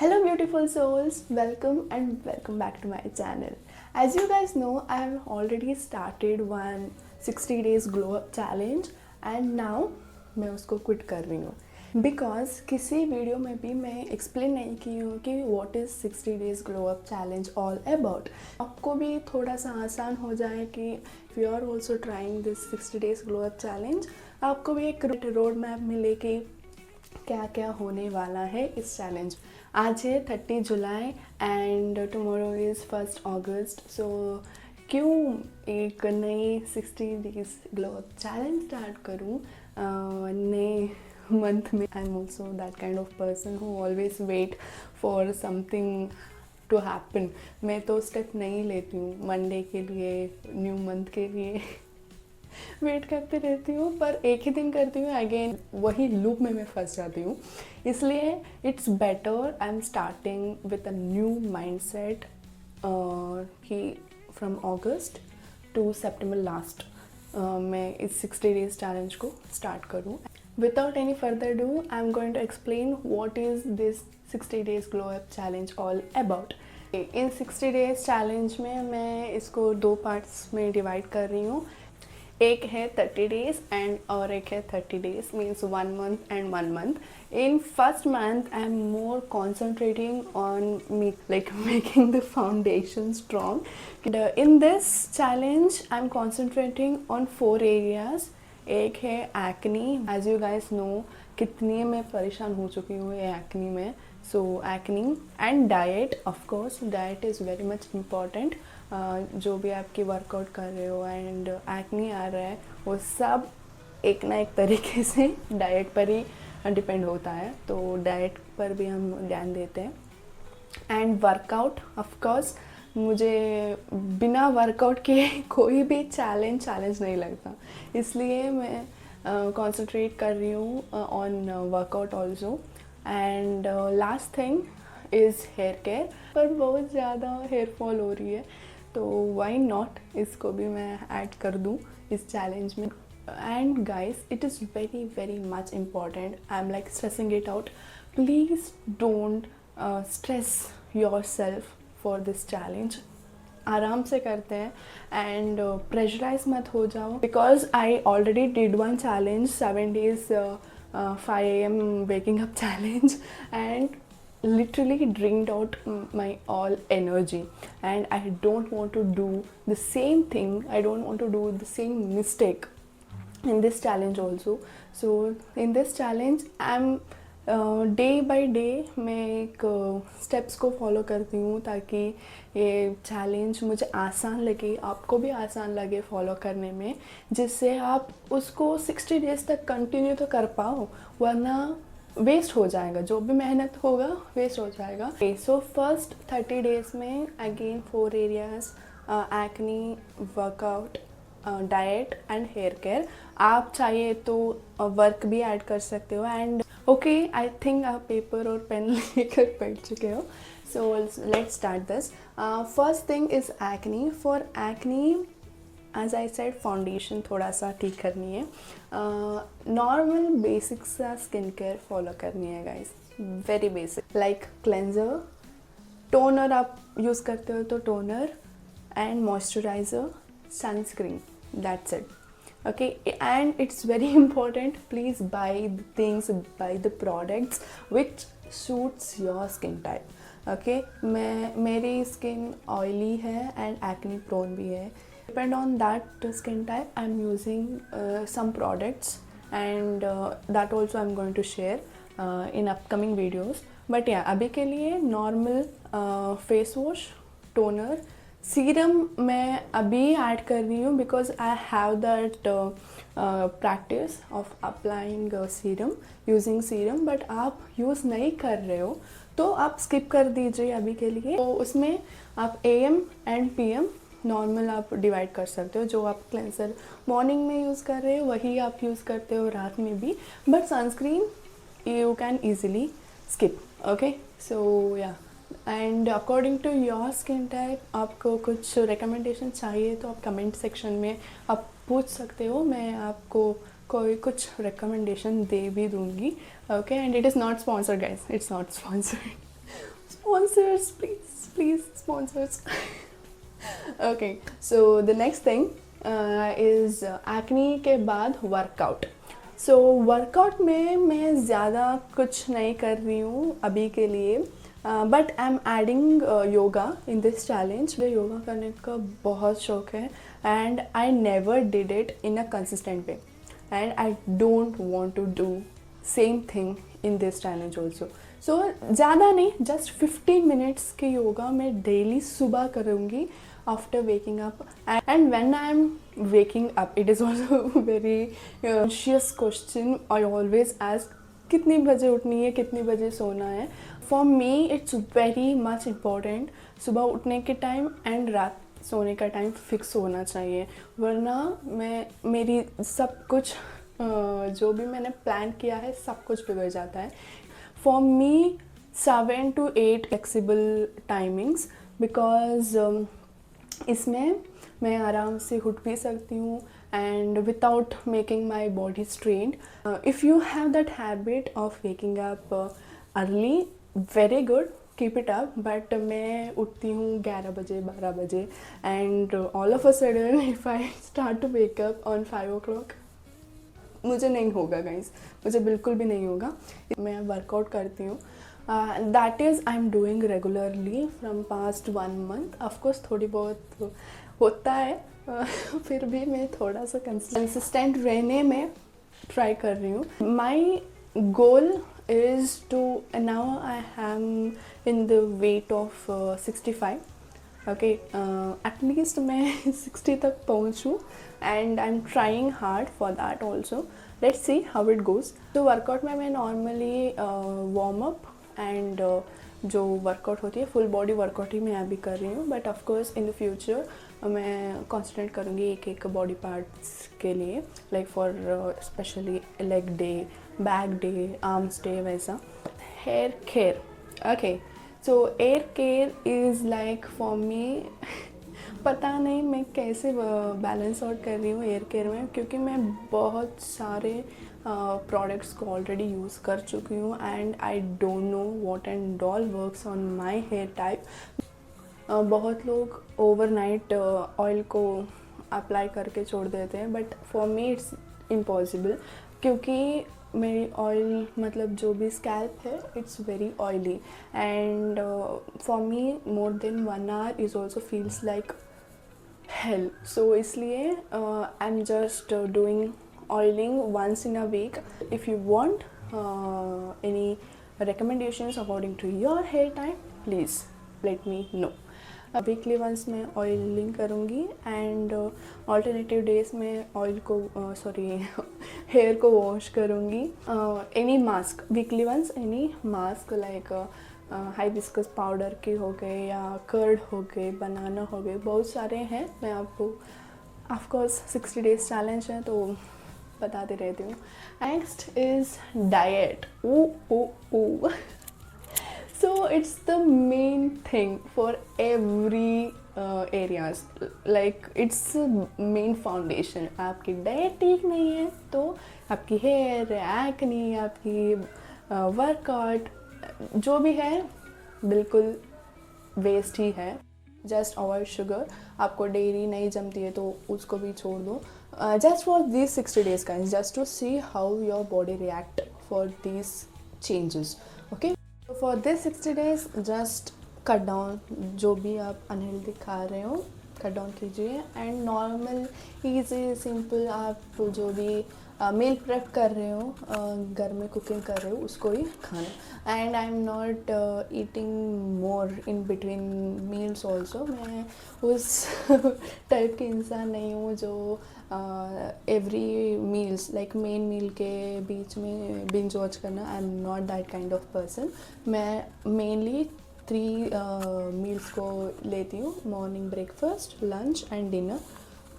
Hello beautiful souls, welcome and welcome back to my channel. As you guys know, I have already started one 60 days glow up challenge and now मैं उसको quit कर रही हूँ because किसी video में भी मैं explain नहीं की हूँ कि what is 60 days glow up challenge all about. आपको भी थोड़ा सा आसान हो जाए कि if you are also trying this 60 days glow up challenge, आपको भी एक रोड मैप मिले कि क्या क्या होने वाला है इस चैलेंज। आज है 30 जुलाई एंड टुमारो इज़ 1 अगस्त। सो क्यों एक नई 60 days glow up challenge start करूँ नए मंथ में। I am also that kind of person who always wait for something to happen. मैं तो स्टेप नहीं लेती हूँ मंडे के लिए, न्यू मंथ के लिए वेट करते रहती हूँ, पर एक ही दिन करती हूँ अगेन वही लूप में मैं फंस जाती हूँ। इसलिए it's better I am starting with a new mindset कि from August to September last मैं इस 60 डेज चैलेंज को स्टार्ट करूँ। Without any further do I am going to explain what is this 60 days glow up challenge all about. इन 60 days challenge में मैं इसको 2 parts में डिवाइड कर रही हूँ। एक है 30 डेज एंड और एक है 30 days, means 1 month and 1 month. In first month I am more concentrating on me, like making the foundation strong. In this challenge I am concentrating on 4 areas. एक है acne, as you guys know कितनी मैं परेशान हो चुकी हूँ ये acne में। So acne and diet, of course diet is very much important. जो भी आपकी वर्कआउट कर रहे हो एंड एक्ने आ रहा है वो सब एक ना एक तरीके से डाइट पर ही डिपेंड होता है, तो डाइट पर भी हम ध्यान देते हैं। एंड वर्कआउट, ऑफ कोर्स मुझे बिना वर्कआउट के कोई भी चैलेंज नहीं लगता, इसलिए मैं कंसंट्रेट कर रही हूँ on workout also. And last thing is here care, पर बहुत ज़्यादा हेयर फॉल हो रही है तो वाई नॉट इसको भी मैं ऐड कर दूँ इस चैलेंज में। And guys it is very very much important, I am like stressing it out, please don't stress your self for this challenge. आराम से करते हैं एंड प्रेशराइज मत हो जाओ, because I already did one challenge 7 days 5 AM waking up challenge and literally drained out my all energy, and I don't want to do the same thing, I don't want to do the same mistake in this challenge also. So in this challenge I'm day by day मैं एक steps को follow करती हूँ ताकि ये challenge मुझे आसान लगे, आपको भी आसान लगे फॉलो करने में, जिससे आप उसको 60 डेज तक कंटिन्यू तो कर पाओ, वरना वेस्ट हो जाएगा, जो भी मेहनत होगा वेस्ट हो जाएगा। सो फर्स्ट 30 डेज में again 4 areas, acne, workout, diet and hair care. आप चाहिए तो वर्क भी ऐड कर सकते हो। एंड ओके, आई थिंक आप पेपर और पेन लेकर बैठ चुके हो, so let's start this. First thing is acne. For acne as I said foundation थोड़ा सा ठीक करनी है, नॉर्मल बेसिक सा स्किन केयर फॉलो करनी है guys, very basic, like cleanser, toner आप यूज़ करते हो तो toner and moisturiser, sunscreen, that's it. Okay, and it's very important, please buy the things, buy the products which suits your skin type. Okay, मेरी skin oily है and acne prone भी है, depend on that skin type I'm using some products, and that also I'm going to share in upcoming videos. But yeah, अभी के लिए normal face wash, toner, serum मैं अभी add कर रही हूँ because I have that practice of applying serum, using serum, but आप use नहीं कर रहे हो तो आप स्किप कर दीजिए अभी के लिए। तो उसमें आप AM एंड PM नॉर्मल आप डिवाइड कर सकते हो, जो आप क्लेंसर मॉर्निंग में यूज़ कर रहे हो वही आप यूज़ करते हो रात में भी, but sunscreen you can easily skip. Okay, so yeah, and according to your skin type आपको कुछ रिकमेंडेशन चाहिए तो आप कमेंट सेक्शन में आप पूछ सकते हो, मैं आपको कोई कुछ रिकमेंडेशन दे भी दूँगी। Okay, and it is not sponsored guys, it's not sponsored. sponsors, please sponsors. Okay, so the next thing is acne के बाद workout. So workout में मैं ज़्यादा कुछ नहीं कर रही हूँ अभी के लिए, but I am adding yoga in this challenge. मुझे योगा करने का बहुत शौक है and I never did it in a consistent way and I don't want to do same thing in this challenge also. So ज़्यादा नहीं, जस्ट 15 मिनट्स के योगा मैं डेली सुबह करूँगी after waking up. And when I am waking up, it is also very conscious question I always ask, कितनी बजे उठनी है, कितनी बजे सोना है. For me it's very much important सुबह उठने के टाइम एंड रात सोने का टाइम फिक्स होना चाहिए, वरना मेरी सब कुछ जो भी मैंने प्लान किया है सब कुछ बिगड़ जाता है. For me 7 to 8 flexible timings because इसमें मैं आराम से उठ भी सकती हूँ and without making my body strained. If you have that habit of waking up early, very good, keep it up. But मैं उठती हूँ 11 बजे 12 बजे and all of a sudden if I start to wake up on 5 o'clock, मुझे नहीं होगा guys, मुझे बिल्कुल भी नहीं होगा. मैं वर्कआउट करती हूँ, that is I am doing regularly from past 1 month. Of course थोड़ी बहुत होता है, फिर भी मैं थोड़ा सा कंसिस्टेंट रहने में ट्राई कर रही हूँ. My goal is to, now I am in the weight of 65. Okay, at least मैं 60 तक पहुँचूँ and I am trying hard for that also. Let's see how it goes. तो वर्कआउट में मैं नॉर्मली वार्म अप एंड जो workout होती है full body workout ही मैं अभी कर रही हूँ. But of course in the future मैं कॉन्सेंट्रेट करूँगी एक बॉडी पार्ट्स के लिए, like for specially leg day, back day, arms day, वैसा. Hair care, okay, so hair care is like for me पता नहीं मैं कैसे बैलेंस आउट कर रही हूँ हेयर केयर में, क्योंकि मैं बहुत सारे प्रोडक्ट्स को ऑलरेडी यूज़ कर चुकी हूँ and I don't know what and all works on my hair type. बहुत लोग ओवरनाइट ऑयल को अप्लाई करके छोड़ देते हैं, but for me it's impossible, क्योंकि मेरी ऑयल मतलब जो भी स्कैल्प है it's very oily and for me more than 1 hour is also feels like hell. So इसलिए I'm just doing oiling once in a week. If you want any recommendations according to your hair type, please let me know. Weekly once मैं oiling करूँगी and alternative days में oil को hair को wash करूँगी. Any mask weekly once, any mask like hibiscus powder के हो गए या कर्ड हो गए, बनाना हो गए, बहुत सारे हैं. मैं आपको ऑफकोर्स 60 days चैलेंज है तो बताते रहती हूँ. Next is diet. So it's the main thing for every areas, like it's main foundation. आपकी डाइट ठीक नहीं है तो आपकी हेयर, एक्ने, आपकी वर्कआउट जो भी है बिल्कुल वेस्ट ही है. Just avoid sugar. आपको डेयरी नहीं जमती है तो उसको भी छोड़ दो. Just for these 60 days guys, just to see how your body react for these changes. Okay, so for this 60 days just cut down. जो भी आप अनहेल्दी खा रहे हो कट डाउन कीजिए एंड नॉर्मल ईजी सिंपल आप जो भी मील प्रेप कर रहे हो, घर में कुकिंग कर रहे हो, उसको ही खाना. And I am not eating more in between meals also. मैं उस टाइप के इंसान नहीं हूँ जो every meals like main meal के बीच में बिंज वॉच करना. I am not that kind of person. मैं मेनली 3 मील्स को लेती हूँ, morning breakfast, lunch and dinner,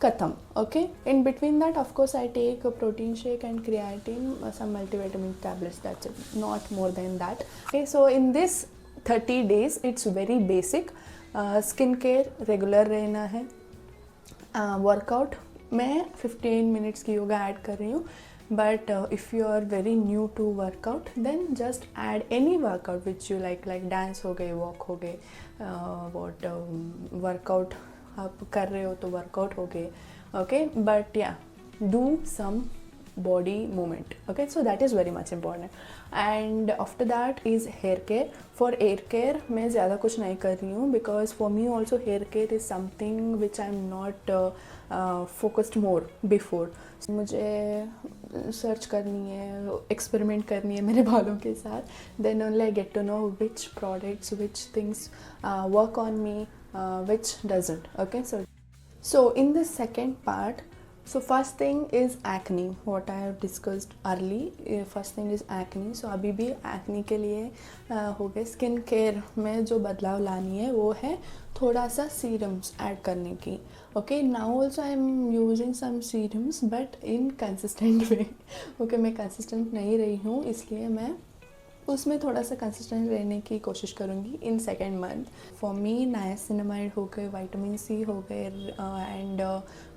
खत्म. Okay, in between that of course I take protein shake and creatine, some multivitamin tablets, that's it, not more than that. Okay, so in this 30 days it's very basic. Skin care regular रहना है. Workout मैं 15 minutes की yoga add कर रही हूँ. but if you are very new to workout, then just add any workout which you like dance हो गए, walk हो गए, what workout आप कर रहे हो तो workout हो गए, okay, but yeah, do some body movement, okay, so that is very much important. And after that is hair care. For hair care मैं ज़्यादा कुछ नहीं कर रही हूँ, because for me also hair care is something which I am not focused more before. मुझे search करनी है, एक्सपेरिमेंट करनी है मेरे बालों के साथ, then only I get to know which products, which things work on me, which doesn't, okay. So in the second part, so first thing is acne, what I have discussed early. First thing is acne. So अभी भी acne के लिए हो गए skin care में जो बदलाव लानी है वो है थोड़ा सा सीरम्स ऐड करने की, okay. Now also I am using some serums but inconsistent way, okay. मैं कंसिस्टेंट नहीं रही हूँ, इसलिए मैं उसमें थोड़ा सा कंसिस्टेंट रहने की कोशिश करूँगी in second month. For me niacinamide हो गए, विटामिन सी हो गए, एंड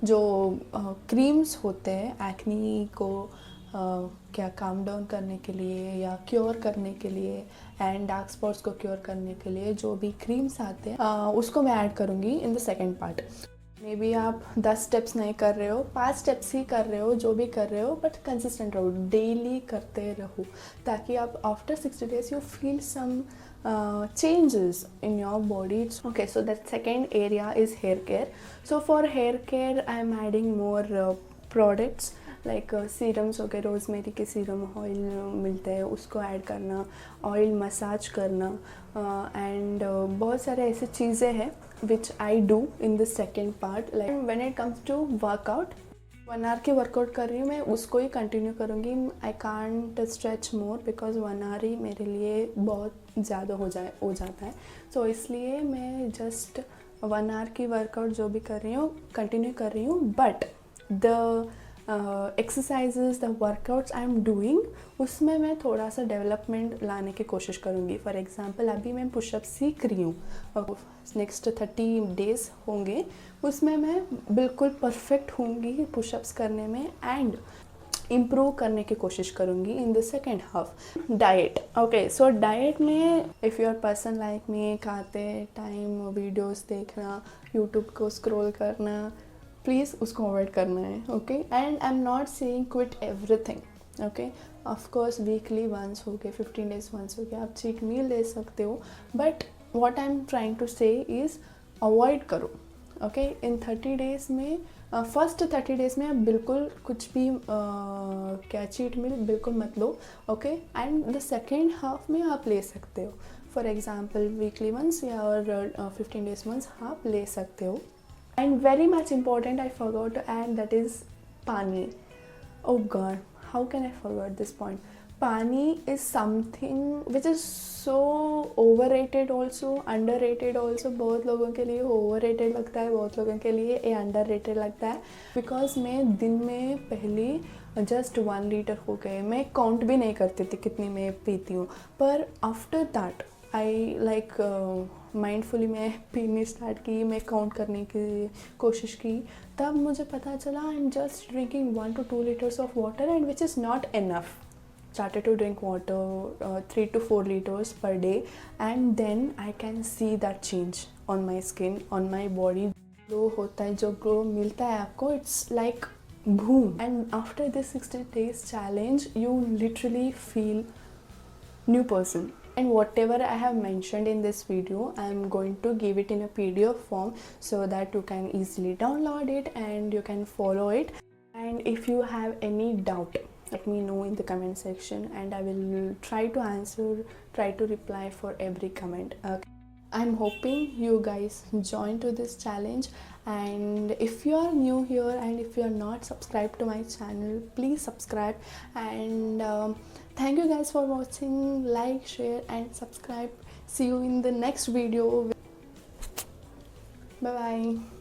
जो क्रीम्स होते हैं एक्नी को क्या काम डाउन करने के लिए या क्योर करने के लिए, एंड डार्क स्पॉट्स को क्योर करने के लिए जो भी क्रीम्स आते हैं उसको मैं ऐड करूँगी in the second part. May be आप 10 स्टेप्स नहीं कर रहे हो, 5 स्टेप्स ही कर रहे हो, जो भी कर रहे हो, बट कंसिस्टेंट रहो, डेली करते रहो, ताकि आप after 60 days you feel some changes in your body. Okay, so that second area is hair care. So for hair care I am adding more products like serums हो गए, rosemary के serum oil मिलते हैं, उसको add करना, oil massage करना, and बहुत सारे ऐसे चीज़ें हैं which I do in the second part. Like when it comes to workout, 1 hour की वर्कआउट कर रही हूँ मैं, उसको ही कंटिन्यू करूँगी. I can't stretch more because 1 hour ही मेरे लिए बहुत ज़्यादा हो जाता है. सो इसलिए मैं जस्ट 1 hour की वर्कआउट जो भी कर रही हूँ कंटिन्यू कर रही हूँ, but the exercises, the workouts I am doing, उसमें मैं थोड़ा सा डेवलपमेंट लाने की कोशिश करूँगी. फॉर एग्जांपल अभी मैं पुशअप सीख रही हूँ, नेक्स्ट 30 days होंगे, उसमें मैं बिल्कुल परफेक्ट होंगी पुशअप्स करने में, एंड इम्प्रूव करने की कोशिश करूँगी in the second half. Diet, okay. So diet में if you are person like me, खाते टाइम वीडियोस देखना, यूट्यूब को स्क्रॉल करना, प्लीज़ उसको अवॉइड करना है, okay. And I am not saying quit everything, okay. Of course weekly once हो गए, 15 days वंस हो गया, आप चीट मील ले सकते हो, but what I am trying to say is avoid करो, ओके. इन 30 days में फर्स्ट 30 days में आप बिल्कुल कुछ भी क्या चीट मील बिल्कुल मत लो, okay. And the second half में आप ले सकते हो, फॉर एग्जाम्पल वीकली वंस या और 15 days वंस आप ले सकते हो. And very much important, I forgot to add, that is pani. Oh god, how can I forget this point? Pani is something which is so overrated also, underrated also. बहुत लोगों के लिए overrated लगता है, बहुत लोगों के लिए ये underrated लगता है, because मैं दिन में पहले जस्ट 1 liter हो गए, मैं काउंट भी नहीं करती थी कितनी मैं पीती हूँ, पर after that I like mindfully मैं पीने स्टार्ट की, मैं काउंट करने की कोशिश की, तब मुझे पता चला I am just drinking 1 to 2 liters of water, and which is not enough. Started to drink water 3 to 4 liters per day, and then I can see that change on my skin, on my body. Glow होता है, जो glow मिलता है आपको, it's like boom. And after this 60 days challenge, you literally feel new person. And whatever I have mentioned in this video, I am going to give it in a PDF form so that you can easily download it and you can follow it. And if you have any doubt, let me know in the comment section, and I will try to answer, try to reply for every comment. Okay. I'm hoping you guys join to this challenge, and if you are new here and if you are not subscribed to my channel, please subscribe. And thank you guys for watching. Like, share and subscribe. See you in the next video. Bye bye.